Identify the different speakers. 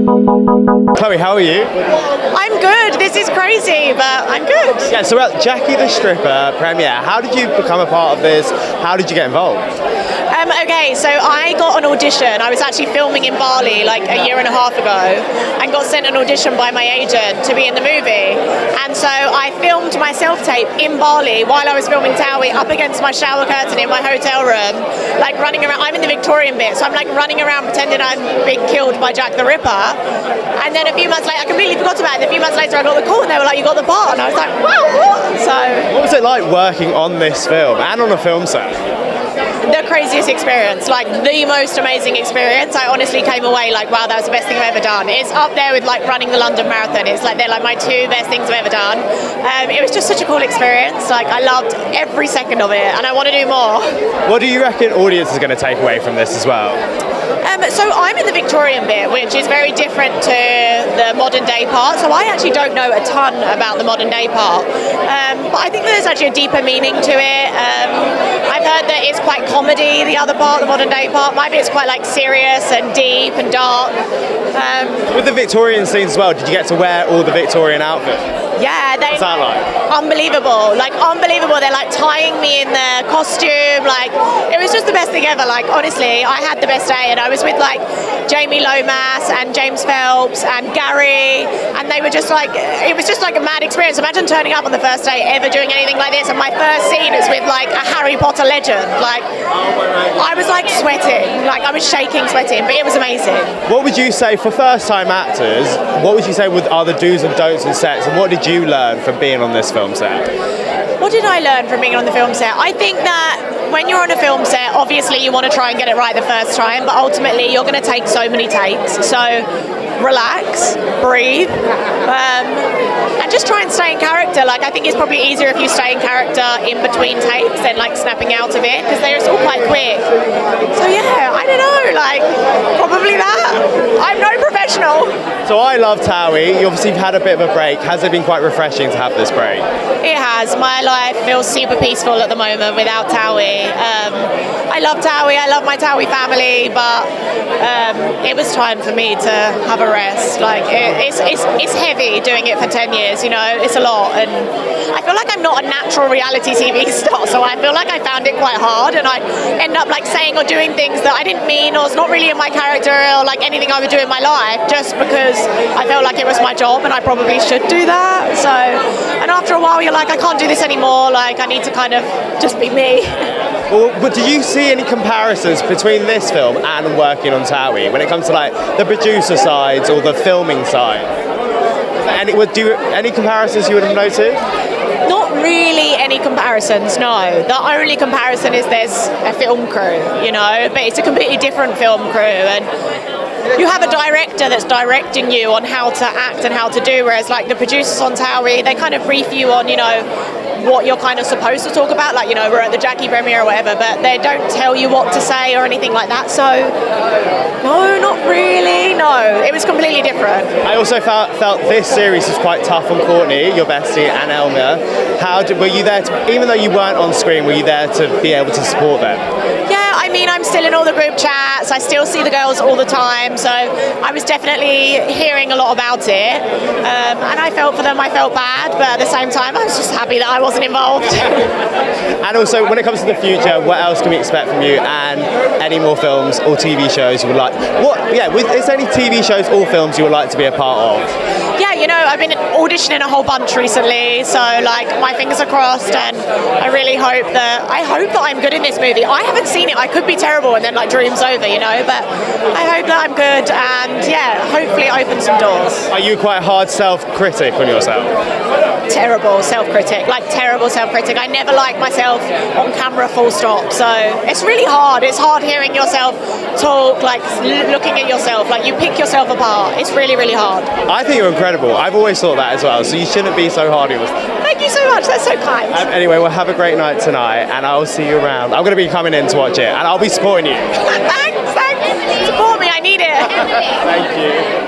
Speaker 1: Chloe, how are you?
Speaker 2: I'm good. This is crazy, but I'm good.
Speaker 1: Yeah, so we're at Jackie the Stripper premiere. How did you become a part of this? How did you get involved?
Speaker 2: Okay, so I got an audition. I was actually filming in Bali like a year and a half ago and got sent an audition by my agent to be in the movie. And so I filmed my self-tape in Bali while I was filming TOWIE up against my shower curtain in my hotel room, like running around. I'm in the Victorian bit, so I'm like running around pretending I'm being killed by Jack the Ripper. And then a few months later, I completely forgot about it. A few months later, I got the call and they were like, "You got the part." And I was like, "Wow, what?" So
Speaker 1: what was it like working on this film and on a film set?
Speaker 2: The craziest experience, like the most amazing experience. I honestly came away like, wow, that was the best thing I've ever done. It's up there with like running the London Marathon. It's like they're like my two best things I've ever done. It was just such a cool experience. Like I loved every second of it and I want to do more.
Speaker 1: What do you reckon audience is going to take away from this as well?
Speaker 2: So I'm in the Victorian bit, which is very different to the modern day part. So I actually don't know a ton about the modern day part. But I think there's actually a deeper meaning to it. I've heard that it's quite comedy, the other part, the modern day part. My bit's quite like serious and deep and dark.
Speaker 1: With the Victorian scenes as well, did you get to wear all the Victorian outfits?
Speaker 2: Yeah,
Speaker 1: what's that like?
Speaker 2: Unbelievable. They're like tying me in the costume. Like it was just the best thing ever. Like honestly, I had the best day, and I was with like Jamie Lomas and James Phelps and Gary, and they were just like, it was just like a mad experience. Imagine turning up on the first day ever doing anything like this, and my first scene is with like a Harry Potter legend. Like I was like sweating, like I was shaking, sweating, but it was amazing.
Speaker 1: What would you say for first-time actors? What would you say are the do's and don'ts and sets, and what did you learn from being on this film set?
Speaker 2: What did I learn from being on the film set? I think that when you're on a film set, obviously you want to try and get it right the first time, but ultimately you're going to take so many takes. So relax, breathe, and just try and stay in character. Like I think it's probably easier if you stay in character in between takes than like snapping out of it, because they're all quite quick. So yeah, I don't know, like probably that. I'm no professional.
Speaker 1: So I love TOWIE. You obviously had a bit of a break. Has it been quite refreshing to have this break?
Speaker 2: It has. My life feels super peaceful at the moment without TOWIE. I love TOWIE. I love my TOWIE family, but it was time for me to have a rest. Like it's heavy doing it for 10 years. You know, it's a lot, and I feel like I'm not a natural reality TV star, so I feel like I found it quite hard, and I end up like saying or doing things that I didn't mean, or it's not really in my character, or like anything I would do in my life, just because I felt like it was my job and I probably should do that. So, and after a while, you're like, I can't do this anymore. Like I need to kind of just be me.
Speaker 1: Well, but do you see any comparisons between this film and working on TOWIE when it comes to like the producer sides or the filming side? Any comparisons you would have noticed?
Speaker 2: Not really any comparisons, no. The only comparison is there's a film crew, you know, but it's a completely different film crew, and you have a director that's directing you on how to act and how to do, whereas like the producers on TOWIE, they kind of brief you on, you know, what you're kind of supposed to talk about, like, you know, we're at the Jackie premiere or whatever, but they don't tell you what to say or anything like that. So no, not really, no, it was completely different.
Speaker 1: I also felt this series was quite tough on Courtney, your bestie, and Elmer. Were you there to, even though you weren't on screen, were you there to be able to support them?
Speaker 2: Yeah, I mean, I'm still in all the group chats, I still see the girls all the time, so I was definitely hearing a lot about it, and I felt for them, I felt bad, but at the same time I was just happy that I wasn't involved.
Speaker 1: And also, when it comes to the future, what else can we expect from you, and any more films or TV shows you would like? Is there any TV shows or films you would like to be a part of?
Speaker 2: Yeah, you know, I've been auditioning a whole bunch recently, so like my fingers are crossed, and I really hope that I'm good in this movie. I haven't seen it, I could be terrible and then like dream's over, you know, but I hope that I'm good, and yeah, hopefully open some doors.
Speaker 1: Are you quite hard self-critic on yourself?
Speaker 2: Terrible self-critic. I never like myself on camera, full stop, so it's really hard. It's hard hearing yourself talk, like looking at yourself, like you pick yourself apart. It's really, really hard.
Speaker 1: I think you're incredible. I've always thought that as well, so you shouldn't be so hard on yourself.
Speaker 2: Thank you so much, that's so kind.
Speaker 1: Anyway, well, have a great night tonight, and I'll see you around. I'm going to be coming in to watch it, and I'll be supporting you.
Speaker 2: Thanks. Support me, I need it.
Speaker 1: Thank you.